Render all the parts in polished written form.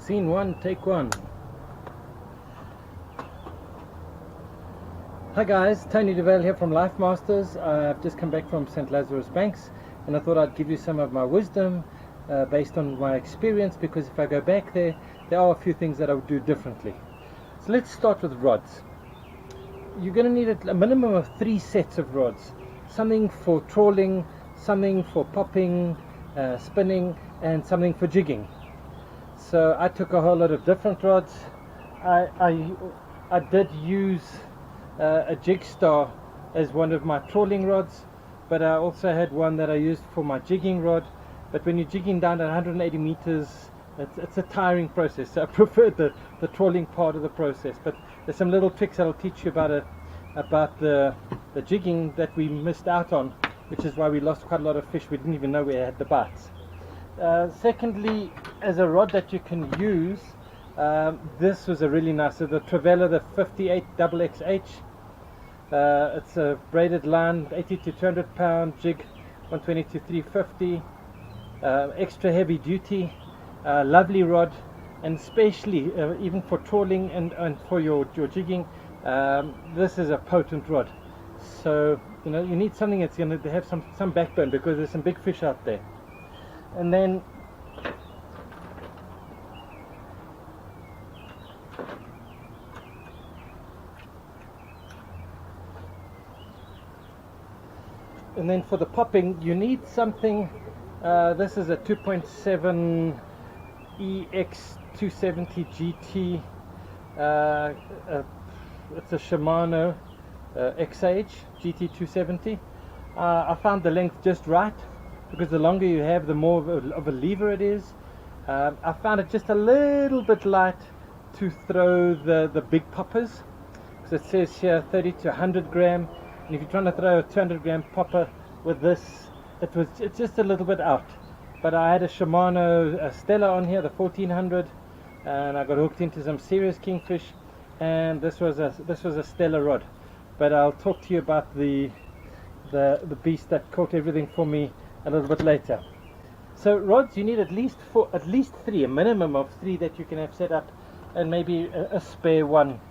Scene one, take one. Hi guys, Tony Dovale here from Life Masters. I've just come back from St Lazarus Banks and I thought I'd give you some of my wisdom based on my experience, because if I go back there are a few things that I would do differently. So let's start with rods. You're going to need a minimum of 3 sets of rods. Something for trawling, something for popping, spinning, and something for jigging. So I took a whole lot of different rods. I did use a Jig Star as one of my trawling rods, but I also had one that I used for my jigging rod. But when you're jigging down at 180 meters, it's a tiring process, so I preferred the trawling part of the process. But there's some little tricks I'll teach you about the jigging that we missed out on, which is why we lost quite a lot of fish. We didn't even know we had the bites. Secondly, as a rod that you can use, this was a really nice, so the Travella, the 58 XXH. It's a braided line, 80 to 200 pound jig, 120 to 350, extra heavy duty, lovely rod, and especially even for trawling and for your jigging, this is a potent rod. So you need something that's going to have some backbone, because there's some big fish out there. And then for the popping, you need something. This is a 2.7 EX 270 GT. It's a Shimano XH GT 270. I found the length just right, because the longer you have, the more of a lever it is. I found it just a little bit light to throw the big poppers, because it says here 30 to 100 gram. And if you're trying to throw a 200 gram popper with this, it's just a little bit out. But I had a Shimano Stella on here, the 1400, and I got hooked into some serious kingfish, and this was a Stella rod. But I'll talk to you about the beast that caught everything for me a little bit later. So rods, you need at least 3, a minimum of 3 that you can have set up, and maybe a spare one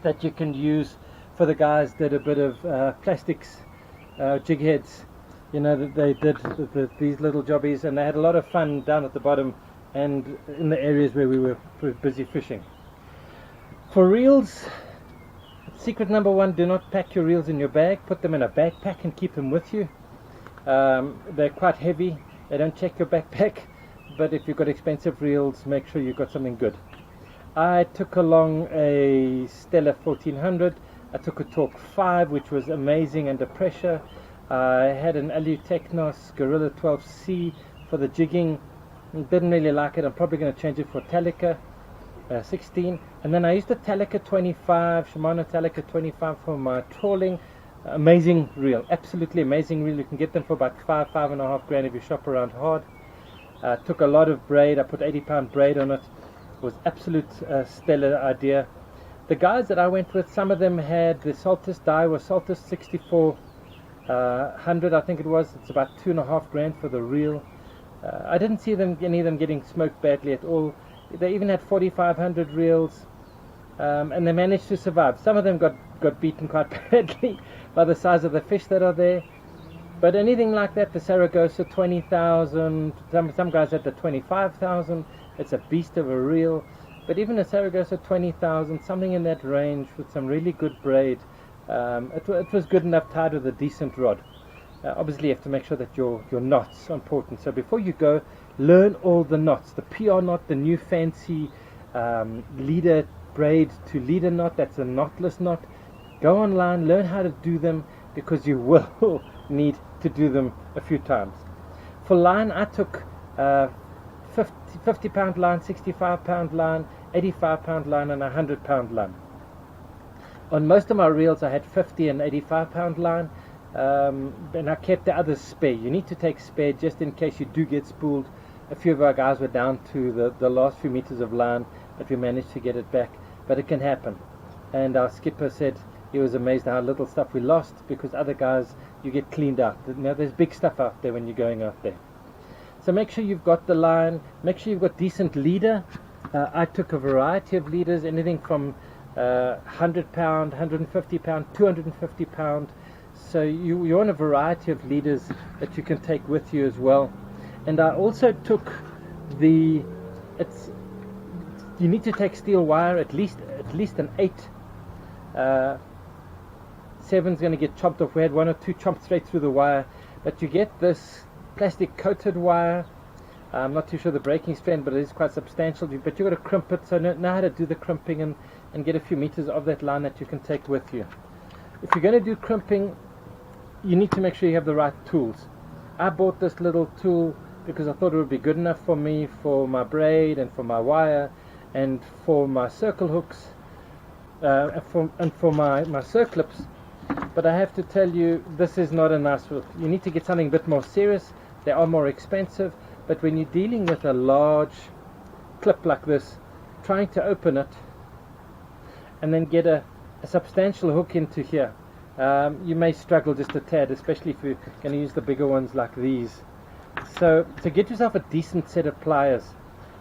that you can use for the guys that a bit of plastics jig heads, that they did these little jobbies, and they had a lot of fun down at the bottom and in the areas where we were busy fishing. For reels, secret number 1, do not pack your reels in your bag. Put them in a backpack and keep them with you. They're quite heavy, they don't check your backpack, but if you've got expensive reels, make sure you've got something good. I took along a Stella 1400. I took a Torque 5, which was amazing under pressure. I had an Alutechnos Gorilla 12C for the jigging. Didn't really like it. I'm probably going to change it for Talica 16. And then I used the Talica 25, Shimano Talica 25 for my trawling. Amazing reel, absolutely amazing reel. You can get them for about 5.5 grand if you shop around hard. Took a lot of braid. I put 80 pound braid on it. It was absolute stellar idea. The guys that I went with, some of them had the Saltus Daiwa Saltus 6400, I think it was. It's about 2.5 grand for the reel. I didn't see any of them getting smoked badly at all. They even had 4500 reels, and they managed to survive. Some of them got beaten quite badly by the size of the fish that are there. But anything like that, the Saragossa 20,000, some guys had the 25,000. It's a beast of a reel. But even a Saragossa 20,000, something in that range with some really good braid, it was good enough tied with a decent rod. Obviously you have to make sure that your knots are important. So before you go, learn all the knots. The PR knot, the new fancy leader braid to leader knot, that's a knotless knot. Go online, learn how to do them, because you will need to do them a few times. For line, I took 50 pound line, 65 pound line, 85 pound line, and 100 pound line. On most of my reels I had 50 and 85 pound line, and I kept the others spare. You need to take spare just in case you do get spooled. A few of our guys were down to the last few meters of line, but we managed to get it back. But it can happen, and our skipper said he was amazed how little stuff we lost, because other guys, you get cleaned out. There's big stuff out there when you're going out there. So make sure you've got the line, make sure you've got decent leader. I took a variety of leaders, anything from 100 pound, 150 pound, 250 pound. So you want a variety of leaders that you can take with you as well. And I also took you need to take steel wire, at least an 8. 7's going to get chopped off. We had 1 or 2 chopped straight through the wire, but you get this plastic coated wire. I'm not too sure the breaking strength, but it is quite substantial. But you've got to crimp it, so know how to do the crimping and get a few meters of that line that you can take with you. If you're going to do crimping, you need to make sure you have the right tools. I bought this little tool because I thought it would be good enough for me, for my braid and for my wire and for my circle hooks and for my circlips. But I have to tell you, this is not a nice hook. You need to get something a bit more serious. They are more expensive, but when you're dealing with a large clip like this, trying to open it and then get a substantial hook into here, you may struggle just a tad, especially if you're going to use the bigger ones like these. So to get yourself a decent set of pliers,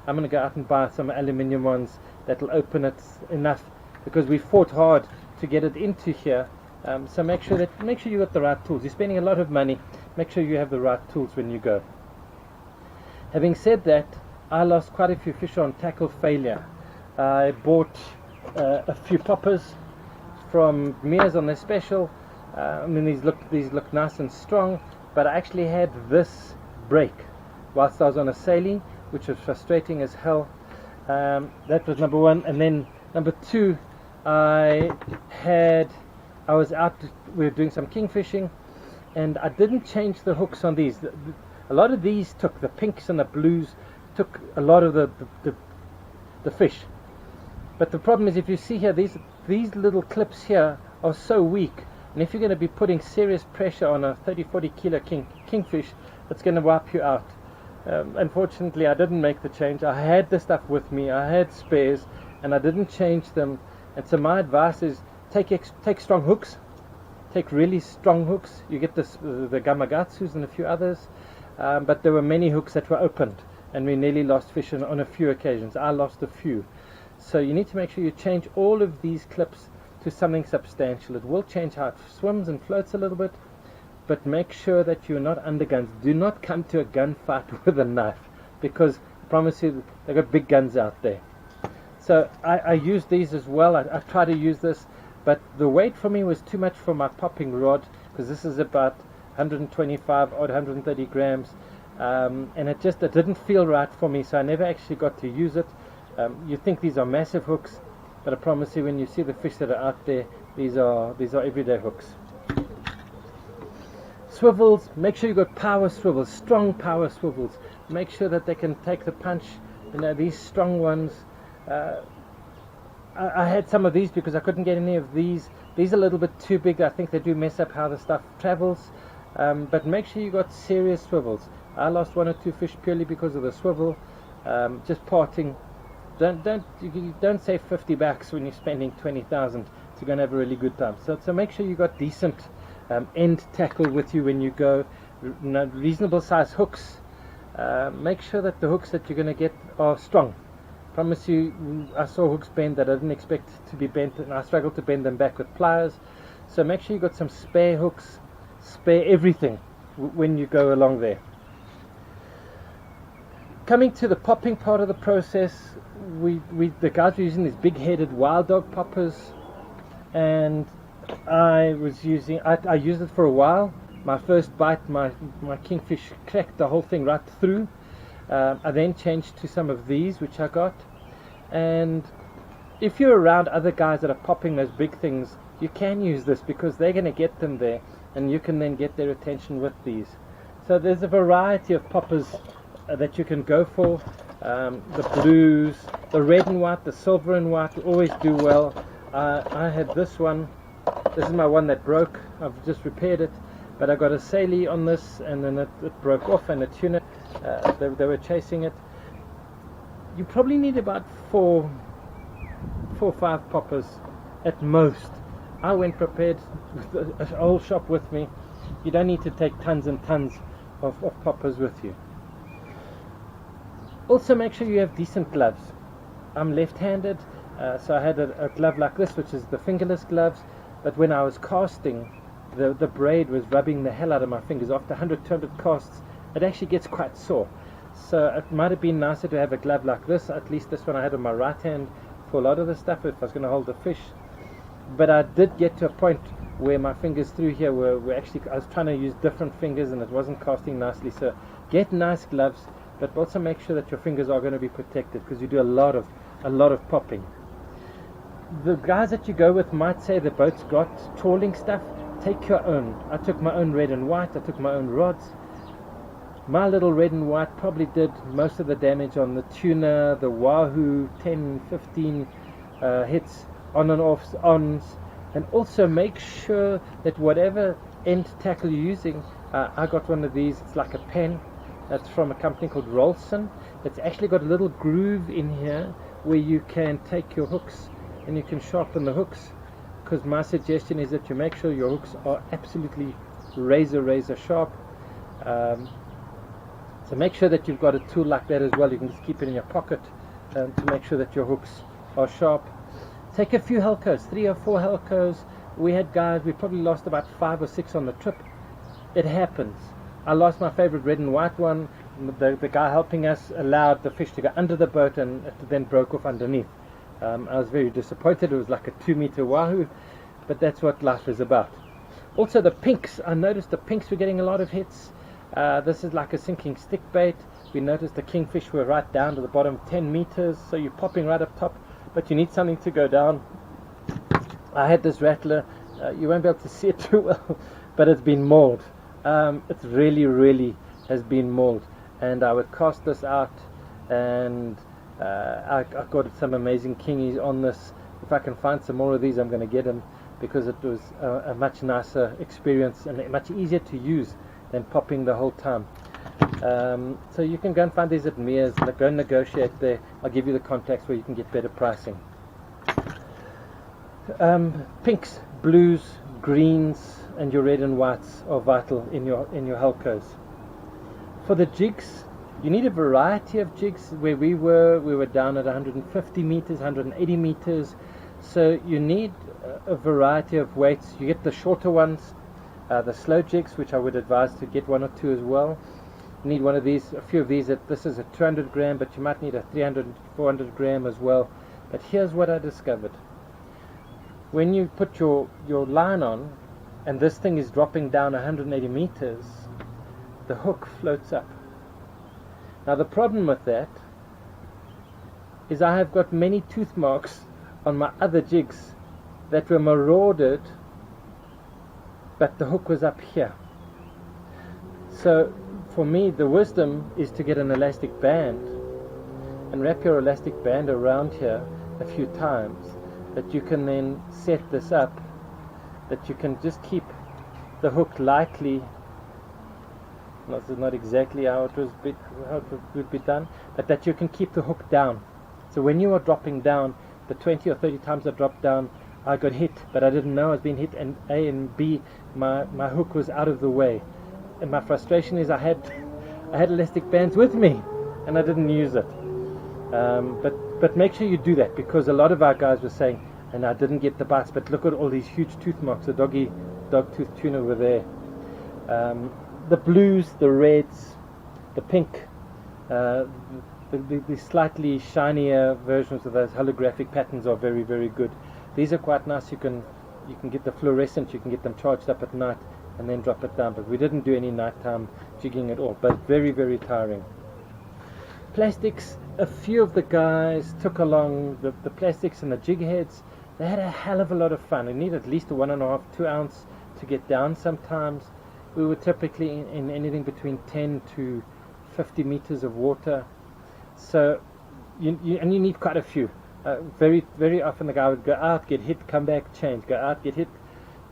I'm going to go out and buy some aluminium ones that'll open it enough, because we fought hard to get it into here. So make sure you got the right tools. You're spending a lot of money. Make sure you have the right tools when you go. Having said that, I lost quite a few fish on tackle failure. I bought a few poppers from Mears on their special. I mean, these look nice and strong, but I actually had this break whilst I was on a sailing, which was frustrating as hell. That was number one. And then number 2, I was out, we were doing some king fishing, and I didn't change the hooks on these. A lot of these took, the pinks and the blues took a lot of the fish. But the problem is, if you see here, these little clips here are so weak, and if you're going to be putting serious pressure on a 30-40 kilo kingfish, it's going to wipe you out. Unfortunately, I didn't make the change. I had the stuff with me, I had spares, and I didn't change them. And so my advice is, take strong hooks, take really strong hooks. You get the Gamakatsus and a few others, but there were many hooks that were opened, and we nearly lost fish on a few occasions. I lost a few. So you need to make sure you change all of these clips to something substantial. It will change how it swims and floats a little bit, but make sure that you're not under guns. Do not come to a gunfight with a knife, because I promise you, they've got big guns out there. So I use these as well. I try to use this, but the weight for me was too much for my popping rod, because this is about 125 or 130 grams, and it didn't feel right for me, so I never actually got to use it. You think these are massive hooks, but I promise you, when you see the fish that are out there, these are everyday hooks. Swivels, make sure you've got power swivels, strong power swivels. Make sure that they can take the punch. You know, these strong ones. I had some of these because I couldn't get any of these. These are a little bit too big. I think they do mess up how the stuff travels. But make sure you got serious swivels. I lost 1 or 2 fish purely because of the swivel. Just parting. Don't say 50 bucks when you're spending 20,000. You're going to have a really good time. So make sure you got decent end tackle with you when you go. Reasonable size hooks. Make sure that the hooks that you're going to get are strong. Promise you, I saw hooks bend that I didn't expect to be bent, and I struggled to bend them back with pliers. So make sure you got some spare hooks, spare everything when you go along there. Coming to the popping part of the process, the guys were using these big-headed wild dog poppers, and I used it for a while. My first bite, my kingfish cracked the whole thing right through. I then changed to some of these, which I got. And if you're around other guys that are popping those big things, you can use this, because they're going to get them there, and you can then get their attention with these. So there's a variety of poppers that you can go for. The blues, the red and white, the silver and white always do well. I had this one. This is my one that broke. I've just repaired it, but I got a sailey on this, and then it broke off, and a tuna, they were chasing it. You probably need about 4 or 5 poppers at most. I went prepared with a whole shop with me. You don't need to take tons and tons of poppers with you. Also, make sure you have decent gloves. I'm left-handed, so I had a glove like this, which is the fingerless gloves, but when I was casting, the braid was rubbing the hell out of my fingers. After 100, 200 casts, it actually gets quite sore. So it might have been nicer to have a glove like this. At least this one I had on my right hand for a lot of the stuff if I was going to hold the fish. But I did get to a point where my fingers through here were actually, I was trying to use different fingers and it wasn't casting nicely. So get nice gloves, but also make sure that your fingers are going to be protected, because you do a lot of popping. The guys that you go with might say the boat's got trawling stuff. Take your own. I took my own red and white. I took my own rods. My little red and white probably did most of the damage on the tuna, the wahoo, 10, 15 hits on and offs, ons. And also make sure that whatever end tackle you're using, I got one of these. It's like a pen. That's from a company called Rolson. It's actually got a little groove in here where you can take your hooks and you can sharpen the hooks, because my suggestion is that you make sure your hooks are absolutely razor sharp. So make sure that you've got a tool like that as well. You can just keep it in your pocket to make sure that your hooks are sharp. Take a few Helcos, 3 or 4 Helcos. We had guys, we probably lost about 5 or 6 on the trip. It happens. I lost my favorite red and white one. The guy helping us allowed the fish to go under the boat and it then broke off underneath. I was very disappointed. It was like a 2-meter wahoo, but that's what life is about. Also the pinks. I noticed the pinks were getting a lot of hits. This is like a sinking stick bait. We noticed the kingfish were right down to the bottom 10 meters, so you're popping right up top, but you need something to go down. I had this rattler. You won't be able to see it too well, but it's been mauled. It really has been mauled, and I would cast this out, and I got some amazing kingies on this. If I can find some more of these, I'm going to get them, because it was a much nicer experience and much easier to use than popping the whole time. So you can go and find these at Mears. Go and negotiate there. I'll give you the contacts where you can get better pricing. Pinks, blues, greens, and your red and whites are vital in your Helcos. For the jigs, you need a variety of jigs. Where we were down at 150 meters, 180 meters. So you need a variety of weights. You get the shorter ones, the slow jigs, which I would advise to get 1 or 2 as well. You need one of these, a few of these. This is a 200 gram, but you might need a 300, 400 gram as well. But here's what I discovered. When you put your line on, and this thing is dropping down 180 meters, the hook floats up. Now the problem with that is I have got many tooth marks on my other jigs that were marauded, but the hook was up here. So for me, the wisdom is to get an elastic band and wrap your elastic band around here a few times, that you can then set this up, that you can just keep the hook lightly. This is not exactly how it would be done, but that you can keep the hook down. So when you are dropping down, the 20 or 30 times I dropped down, I got hit, but I didn't know I was being hit, and A and B, my hook was out of the way. And my frustration is I had elastic bands with me, and I didn't use it. But make sure you do that, because a lot of our guys were saying, and I didn't get the bites, but look at all these huge tooth marks. The dog-tooth tuna were there. The blues, the reds, the pink, the slightly shinier versions of those holographic patterns are very good. These are quite nice. You can get the fluorescent, you can get them charged up at night and then drop it down. But we didn't do any nighttime jigging at all, but very tiring. Plastics, a few of the guys took along the plastics and the jig heads. They had a hell of a lot of fun. You need at least a 1.5, 2 ounce to get down sometimes. We were typically in anything between 10 to 50 meters of water. So, you need quite a few. Very often the guy would go out, get hit, come back, change, go out, get hit.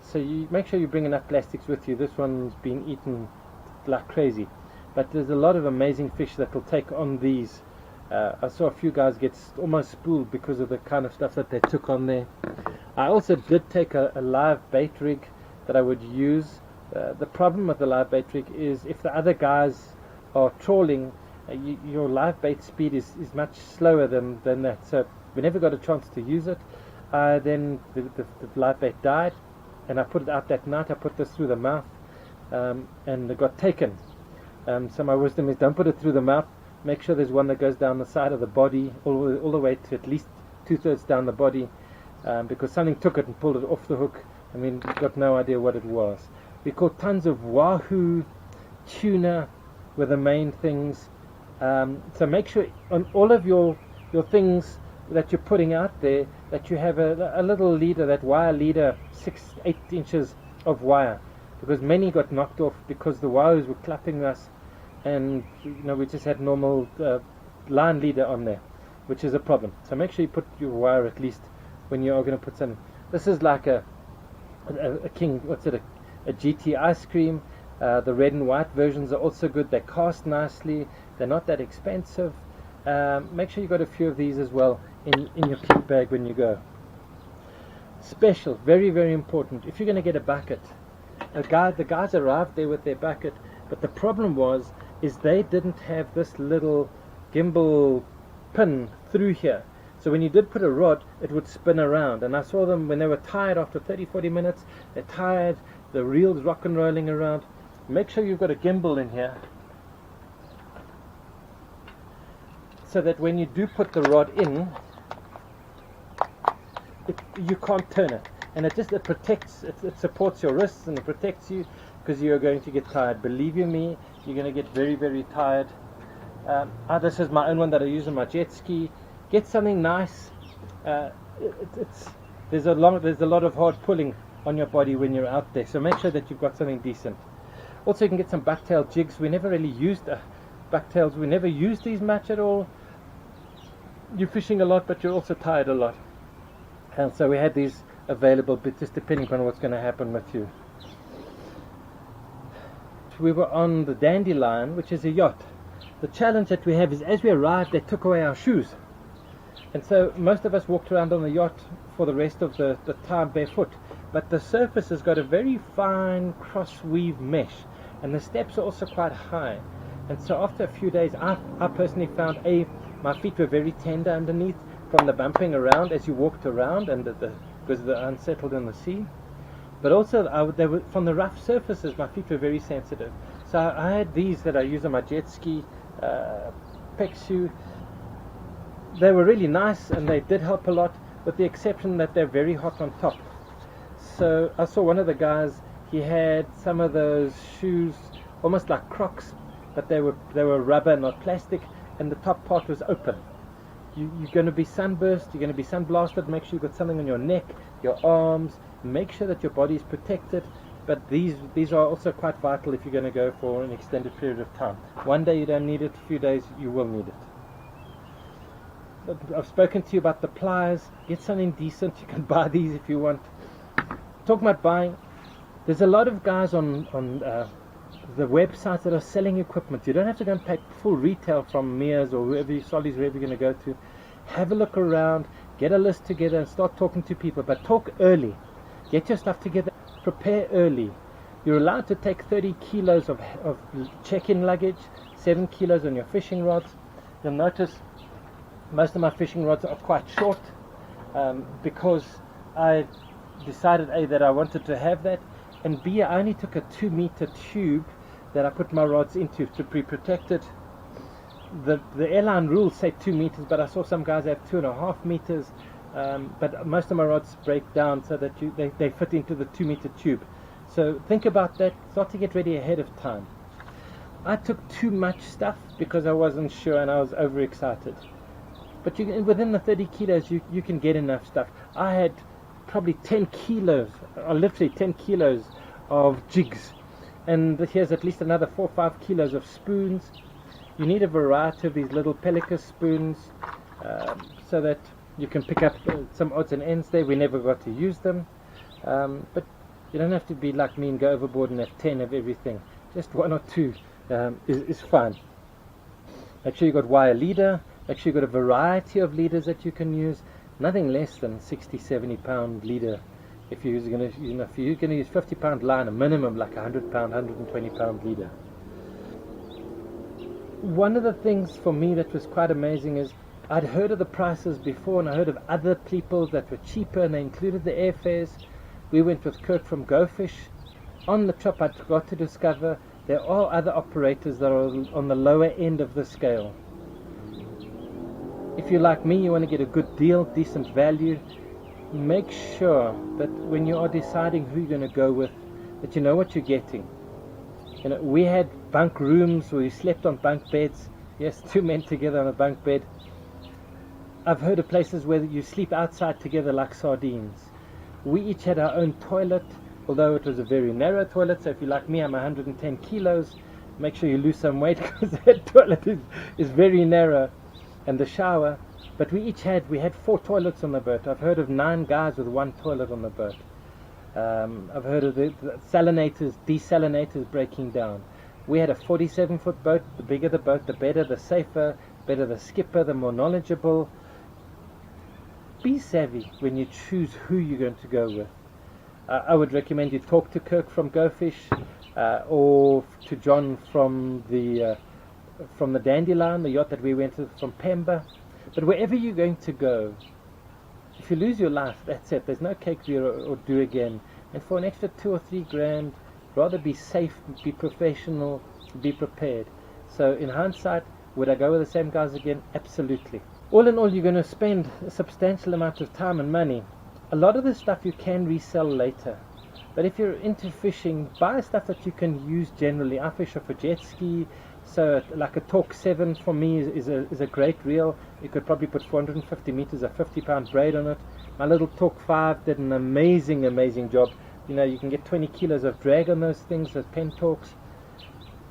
So you make sure you bring enough plastics with you. This one's been eaten like crazy. But there's a lot of amazing fish that will take on these. I saw a few guys get almost spooled because of the kind of stuff that they took on there. I also did take a live bait rig that I would use. The problem with the live bait rig is if the other guys are trawling your live bait speed is much slower than that. So we never got a chance to use it. Then the live bait died, and I put it out that night. I put this through the mouth, and it got taken. So my wisdom is, don't put it through the mouth. Make sure there's one that goes down the side of the body, all the way to at least 2/3 down the body, because something took it and pulled it off the hook. I mean, we've got no idea what it was. We caught tons of wahoo, tuna were the main things. So make sure on all of your things that you're putting out there that you have a little leader, that wire leader, 6-8 inches of wire, because many got knocked off because the wahoos were clapping us, and we just had normal line leader on there, which is a problem. So make sure you put your wire at least when you are going to put something. This is like a king, a GT ice cream. The red and white versions are also good. They cast nicely. They're not that expensive. Make sure you got a few of these as well in your kit bag when you go. Special, very, very important. If you're going to get a bucket, the guys arrived there with their bucket, but the problem is they didn't have this little gimbal pin through here. So when you did put a rod, it would spin around. And I saw them when they were tired after 30-40 minutes. They're tired, the reel's rock and rolling around. Make sure you've got a gimbal in here, so that when you do put the rod in, you can't turn it. And it protects, it supports your wrists, and it protects you, because you're going to get tired. Believe you me, you're going to get very, very tired. This is my own one that I use on my jet ski. Get something nice. There's a lot of hard pulling on your body when you're out there, so make sure that you've got something decent. Also, you can get some bucktail jigs. We never really used bucktails. We never used these much at all. You're fishing a lot, but you're also tired a lot, and so we had these available, but just depending on what's going to happen with you. We were on the Dandelion, which is a yacht. The challenge that we have is, as we arrived, they took away our shoes, and so most of us walked around on the yacht for the rest of the time barefoot. But the surface has got a very fine cross weave mesh, and the steps are also quite high. And so after a few days, I personally found my feet were very tender underneath from the bumping around as you walked around, and because they're unsettled in the sea. But also they were, from the rough surfaces, my feet were very sensitive. So I had these that I use on my jet ski, pec shoe. They were really nice, and they did help a lot, with the exception that they're very hot on top. So I saw one of the guys, he had some of those shoes almost like Crocs, but they were rubber, not plastic, and the top part was open. You're going to be sunburst, you're going to be sunblasted. Make sure you've got something on your neck, your arms. Make sure that your body is protected. But these are also quite vital if you're going to go for an extended period of time. One day you don't need it, a few days you will need it. But I've spoken to you about the pliers. Get something decent. You can buy these if you want. Talking about buying, there's a lot of guys on the websites that are selling equipment. You don't have to go and pay full retail from Mears or Solly's, wherever you're going to go to. Have a look around, get a list together, and start talking to people. But talk early. Get your stuff together. Prepare early. You're allowed to take 30 kilos of check-in luggage, 7 kilos on your fishing rods. You'll notice most of my fishing rods are quite short, because I decided A, that I wanted to have that, and B, I only took a 2-meter tube that I put my rods into to be protected. The airline rules say 2 meters, but I saw some guys have 2.5 meters, but most of my rods break down so that they fit into the 2-meter tube. So think about that. Start to get ready ahead of time. I took too much stuff because I wasn't sure and I was overexcited. But within the 30 kilos, you can get enough stuff. I had probably 10 kilos, or literally 10 kilos of jigs. And here's at least another 4 or 5 kilos of spoons. You need a variety of these little Pelican spoons, so that you can pick up some odds and ends there. We never got to use them. But you don't have to be like me and go overboard and have 10 of everything. Just 1 or 2 is fine. Make sure you've got wire leader. Make sure you've got a variety of leaders that you can use. Nothing less than 60-70 pound leader. If you're going to, if you're going to use 50 pound line, a minimum like 100 pound, 120 pound leader. one of the things for me that was quite amazing is I'd heard of the prices before, and I heard of other people that were cheaper, and they included the airfares. We went with Kirk from Go Fish. On the trip, I got to discover there are other operators that are on the lower end of the scale. If you're like me, you want to get a good deal, decent value, make sure that when you are deciding who you're going to go with, that you know what you're getting. You know, we had bunk rooms where we slept on bunk beds. Yes, 2 men together on a bunk bed. I've heard of places where you sleep outside together like sardines. We each had our own toilet, although it was a very narrow toilet. So if you're like me, I'm 110 kilos. Make sure you lose some weight because that toilet is very narrow, and the shower. But we had 4 toilets on the boat. I've heard of 9 guys with 1 toilet on the boat. I've heard of the desalinators breaking down. We had a 47-foot boat. The bigger the boat, the better, the safer, better the skipper, the more knowledgeable. Be savvy when you choose who you're going to go with. I would recommend you talk to Kirk from Go Fish, or to John from the Dandelion, the yacht that we went to from Pemba. But wherever you're going to go, if you lose your life, that's it. There's no cake or do again. And for an extra 2 or 3 grand, rather be safe, be professional, be prepared. So in hindsight, would I go with the same guys again? Absolutely. All in all, you're going to spend a substantial amount of time and money. A lot of the stuff you can resell later. But if you're into fishing, buy stuff that you can use generally. I fish off a jet ski, so like a Torque 7 for me is a great reel. You could probably put 450 meters, a 50-pound braid on it. My little Torque 5 did an amazing job. You know, you can get 20 kilos of drag on those things, those pen Torques.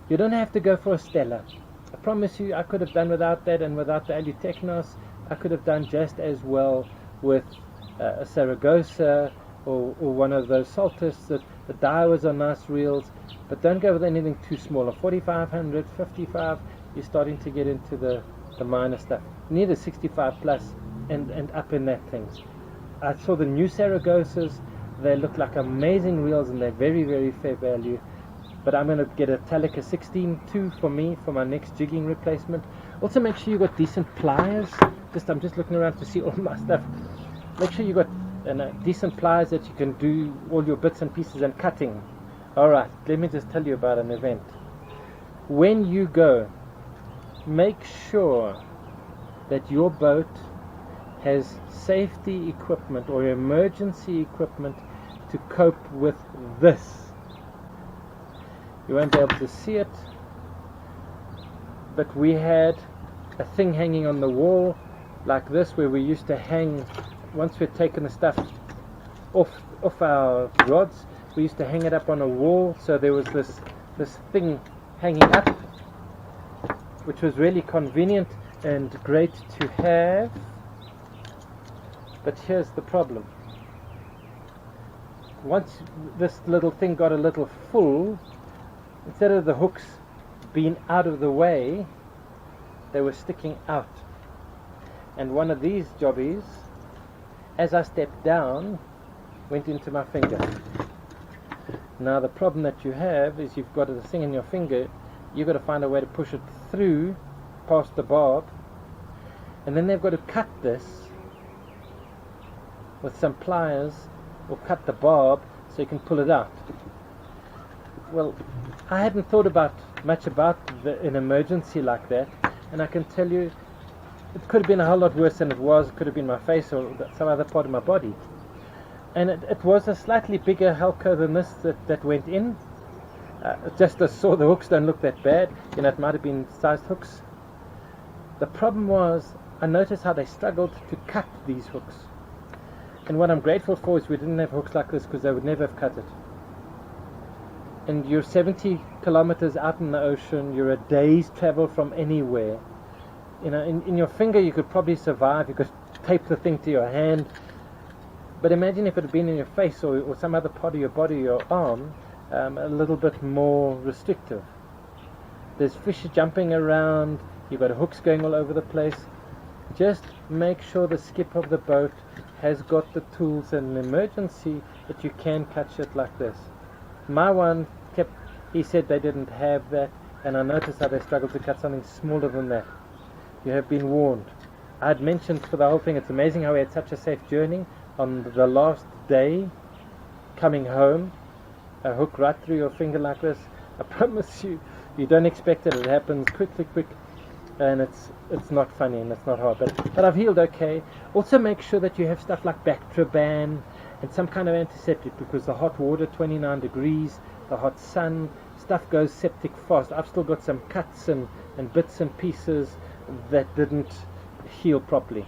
You don't have to go for a Stella. I promise you, I could have done without that, and without the Alutechnos, I could have done just as well with a Saragossa or one of those Saltus. The Daiwas are nice reels, but don't go with anything too small. A 4500, 55, you're starting to get into the minor stuff. You need a 65 plus and up in that things. I saw the new Saragossas. They look like amazing reels, and they're very fair value. But I'm going to get a Talica 16-2 for me for my next jigging replacement. Also, make sure you got decent pliers. I'm just looking around to see all my stuff. Make sure you got decent pliers that you can do all your bits and pieces and cutting. Alright, let me just tell you about an event. When you go, make sure that your boat has safety equipment or emergency equipment to cope with this. You won't be able to see it, but we had a thing hanging on the wall like this, where we used to hang, once we'd taken the stuff off our rods, we used to hang it up on a wall. So there was this thing hanging up, which was really convenient and great to have. But here's the problem. Once this little thing got a little full, instead of the hooks being out of the way, they were sticking out. And one of these jobbies, as I stepped down, went into my finger. Now the problem that you have is you've got the thing in your finger, you've got to find a way to push it through past the barb, and then they've got to cut this with some pliers, or cut the barb so you can pull it out. Well, I hadn't thought much about an emergency like that, and I can tell you it could have been a whole lot worse than it was. It could have been my face or some other part of my body. And it was a slightly bigger Helco than this that went in. Just I saw the hooks don't look that bad. You know, it might have been sized hooks. The problem was, I noticed how they struggled to cut these hooks. And what I'm grateful for is we didn't have hooks like this, because they would never have cut it. And you're 70 kilometers out in the ocean, you're a day's travel from anywhere. You know, in your finger you could probably survive, you could tape the thing to your hand. But imagine if it had been in your face or some other part of your body, your arm, a little bit more restrictive. There's fish jumping around, you've got hooks going all over the place. Just make sure the skip of the boat has got the tools in an emergency that you can catch it like this. My one he said they didn't have that. and I noticed how they struggled to cut something smaller than that. You have been warned. I had mentioned for the whole thing, it's amazing how we had such a safe journey. On the last day, coming home, a hook right through your finger like this. I promise you, you don't expect it. It happens quick, and it's not funny and it's not hard. But I've healed okay. Also make sure that you have stuff like Bactroban and some kind of antiseptic, because the hot water, 29 degrees, the hot sun, stuff goes septic fast. I've still got some cuts and bits and pieces that didn't heal properly.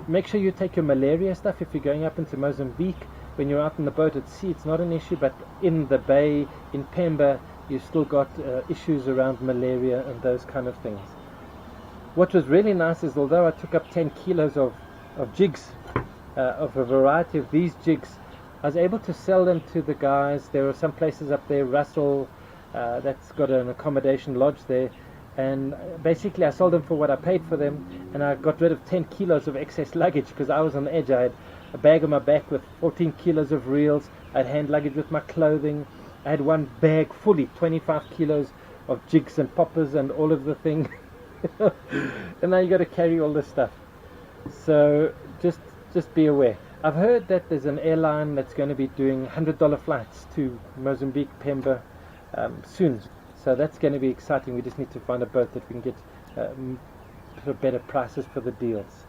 Make sure you take your malaria stuff if you're going up into Mozambique. When you're out in the boat at sea, it's not an issue, but in the bay, in Pemba, you've still got issues around malaria and those kind of things. What was really nice is, although I took up 10 kilos of jigs, of a variety of these jigs, I was able to sell them to the guys. There are some places up there, Russell, that's got an accommodation lodge there, and basically I sold them for what I paid for them, and I got rid of 10 kilos of excess luggage because I was on the edge. I had a bag on my back with 14 kilos of reels. I had hand luggage with my clothing. I had one bag fully, 25 kilos of jigs and poppers and all of the thing. And now you got to carry all this stuff. So just be aware. I've heard that there's an airline that's going to be doing $100 flights to Mozambique, Pemba soon. So that's going to be exciting. We just need to find a boat that we can get better prices for the deals.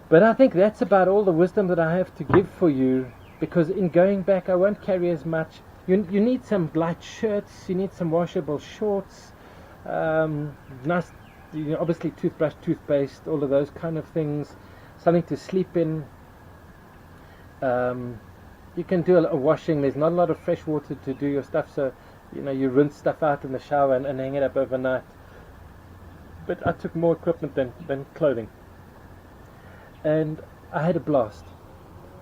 But I think that's about all the wisdom that I have to give for you, because in going back I won't carry as much. You need some light shirts, you need some washable shorts, nice, obviously toothbrush, toothpaste, all of those kind of things, something to sleep in. You can do a washing. There's not a lot of fresh water to do your stuff, so you rinse stuff out in the shower and hang it up overnight. But I took more equipment than clothing, and I had a blast.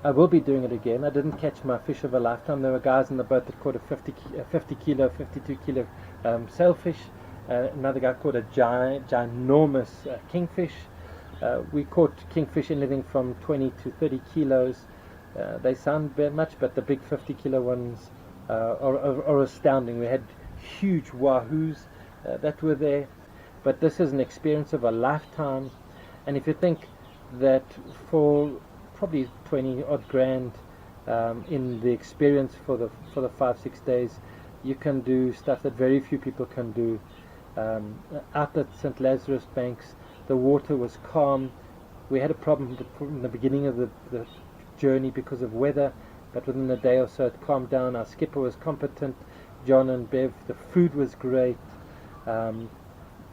I will be doing it again. I didn't catch my fish of a lifetime. There were guys in the boat that caught a 52 kilo sailfish. Another guy caught a ginormous kingfish. We caught kingfish anything from 20 to 30 kilos. They sound very much, but the big 50 kilo ones are astounding. We had huge wahoos that were there. But this is an experience of a lifetime. And if you think that for probably 20 odd grand in the experience for the 5-6 days, you can do stuff that very few people can do. Out at St Lazarus Banks, the water was calm. We had a problem in the beginning of the journey because of weather, but within a day or so it calmed down. Our skipper was competent, John and Bev. The food was great.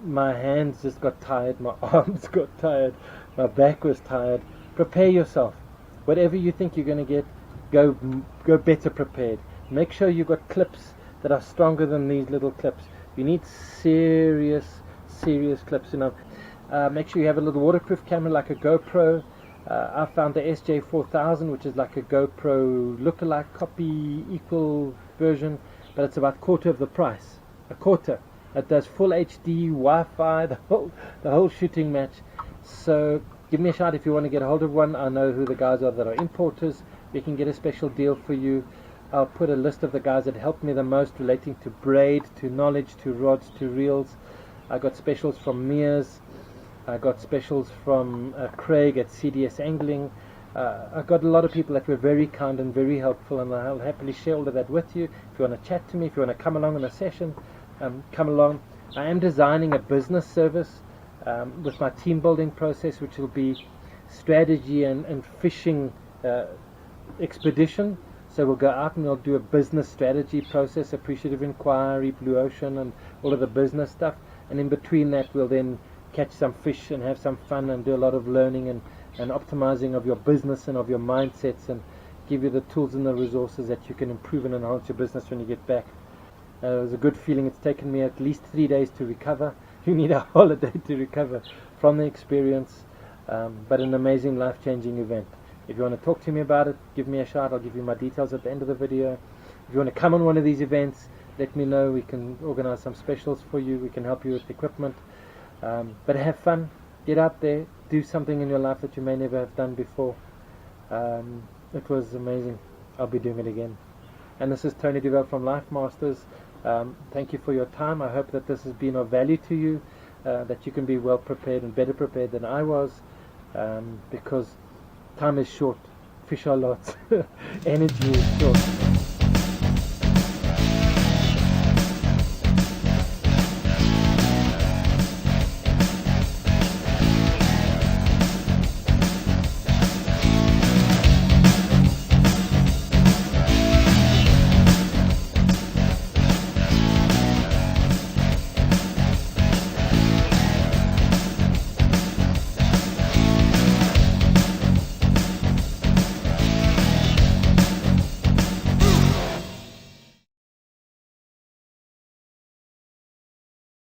My hands just got tired, my arms got tired, my back was tired. Prepare yourself. Whatever you think you're going to get, go better prepared. Make sure you've got clips that are stronger than these little clips. You need serious clips. Make sure you have a little waterproof camera like a GoPro. I found the SJ4000, which is like a GoPro lookalike copy, equal version, but it's about quarter of the price. A quarter. It does full HD, Wi-Fi, the whole shooting match. So give me a shout if you want to get a hold of one. I know who the guys are that are importers. We can get a special deal for you. I'll put a list of the guys that helped me the most relating to braid, to knowledge, to rods, to reels. I got specials from Mears. I got specials from Craig at CDS Angling. I got a lot of people that were very kind and very helpful, and I'll happily share all of that with you. If you want to chat to me, if you want to come along on a session, come along. I am designing a business service with my team building process, which will be strategy and fishing expedition. So we'll go out and we'll do a business strategy process, appreciative inquiry, blue ocean, and all of the business stuff. And in between that, we'll then catch some fish and have some fun and do a lot of learning and optimizing of your business and of your mindsets, and give you the tools and the resources that you can improve and enhance your business when you get back. It was a good feeling. It's taken me at least 3 days to recover. You need a holiday to recover from the experience, but an amazing life-changing event. If you want to talk to me about it, give me a shout. I'll give you my details at the end of the video. If you want to come on one of these events, let me know. We can organize some specials for you. We can help you with equipment. But have fun. Get out there. Do something in your life that you may never have done before. It was amazing. I'll be doing it again. And this is Tony Dovale from Life Masters. Thank you for your time. I hope that this has been of value to you, that you can be well prepared and better prepared than I was, because time is short, fish are lots, energy is short.